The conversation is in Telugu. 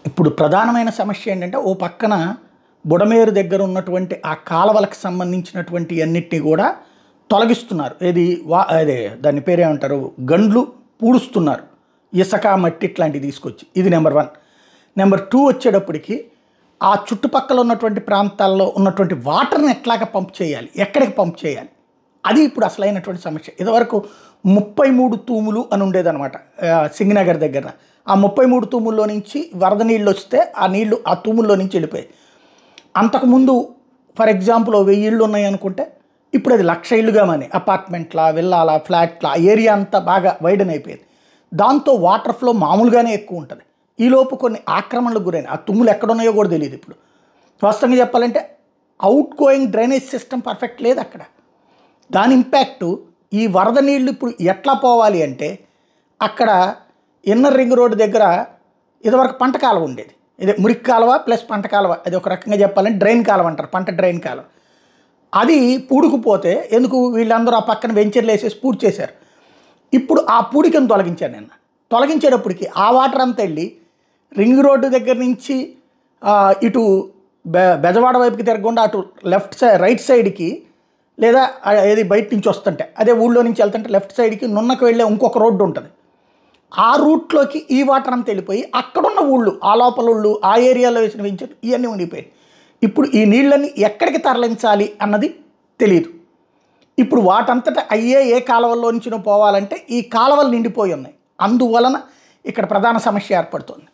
ఇప్పుడు ప్రధానమైన సమస్య ఏంటంటే ఓ పక్కన బుడమేరు దగ్గర ఉన్నటువంటి ఆ కాలవలకు సంబంధించినటువంటి అన్నిటినీ కూడా తొలగిస్తున్నారు. ఏది అదే దాని పేరేమంటారు, గండ్లు పూడుస్తున్నారు, ఇసుక మట్టి ఇట్లాంటివి తీసుకొచ్చి. ఇది నెంబర్ 1. నెంబర్ 2 వచ్చేటప్పటికి ఆ చుట్టుపక్కల ఉన్నటువంటి ప్రాంతాల్లో ఉన్నటువంటి వాటర్ని ఎట్లాగ పంప్ చేయాలి, ఎక్కడికి పంప్ చేయాలి, అది ఇప్పుడు అసలైనటువంటి సమస్య. ఇదివరకు 33 తూములు అని ఉండేదన్నమాట సింగనగర్ దగ్గర. ఆ 33 తూముల్లో నుంచి వరద నీళ్ళు వస్తే ఆ నీళ్లు ఆ తూముల్లో నుంచి వెళ్ళిపోయాయి. అంతకుముందు ఫర్ ఎగ్జాంపుల్ 1000 ఇళ్ళు ఉన్నాయి అనుకుంటే ఇప్పుడు అది 1,00,000 ఇళ్ళుగా మాని అపార్ట్మెంట్లా, విల్లాలా, ఫ్లాట్లా, ఏరియా అంతా బాగా వైడన్ అయిపోయింది. దాంతో వాటర్ ఫ్లో మామూలుగానే ఎక్కువ ఉంటుంది. ఈలోపు కొన్ని ఆక్రమణలకు గురైన ఆ తుమ్ములు ఎక్కడున్నాయో కూడా తెలియదు. ఇప్పుడు స్పష్టంగా చెప్పాలంటే out going drainage system perfect లేదు అక్కడ. దాని ఇంపాక్టు ఈ వరద నీళ్ళు ఇప్పుడు ఎట్లా పోవాలి అంటే, అక్కడ ఇన్నర్ రింగ్ రోడ్డు దగ్గర ఇదివరకు పంట కాలువ ఉండేది. ఇది మురికి కాలువ ప్లస్ పంట కాలువ, అది ఒక రకంగా చెప్పాలంటే డ్రైన్ కాలువ అంటారు, పంట డ్రైన్ కాలువ. అది పూడుకుపోతే ఎందుకు వీళ్ళందరూ ఆ పక్కన వెంచర్లు వేసేసి పూర్తి చేశారు. ఇప్పుడు ఆ పూడికను తొలగించారు నిన్న. తొలగించేటప్పటికి ఆ వాటర్ అంతా వెళ్ళి రింగ్ రోడ్డు దగ్గర నుంచి ఇటు బెజవాడ వైపుకి తిరగకుండా అటు రైట్ సైడ్కి, లేదా ఏది బయట నుంచి వస్తుంటే అదే ఊళ్ళో నుంచి వెళ్తుంటే లెఫ్ట్ సైడ్కి నున్నకు వెళ్ళే ఇంకొక రోడ్డు ఉంటుంది. ఆ రూట్లోకి ఈ వాటర్ అంతా వెళ్ళిపోయి అక్కడున్న ఊళ్ళు, ఆ లోపల ఊళ్ళు, ఆ ఏరియాలో వేసిన వెంచర్లు ఇవన్నీ ఉండిపోయాయి. ఇప్పుడు ఈ నీళ్ళని ఎక్కడికి తరలించాలి అన్నది తెలియదు. ఇప్పుడు వాటంతటా అయ్యే ఏ కాలువల్లో నుంచి పోవాలంటే ఈ కాలువలు నిండిపోయి ఉన్నాయి. అందువలన ఇక్కడ ప్రధాన సమస్య ఏర్పడుతుంది.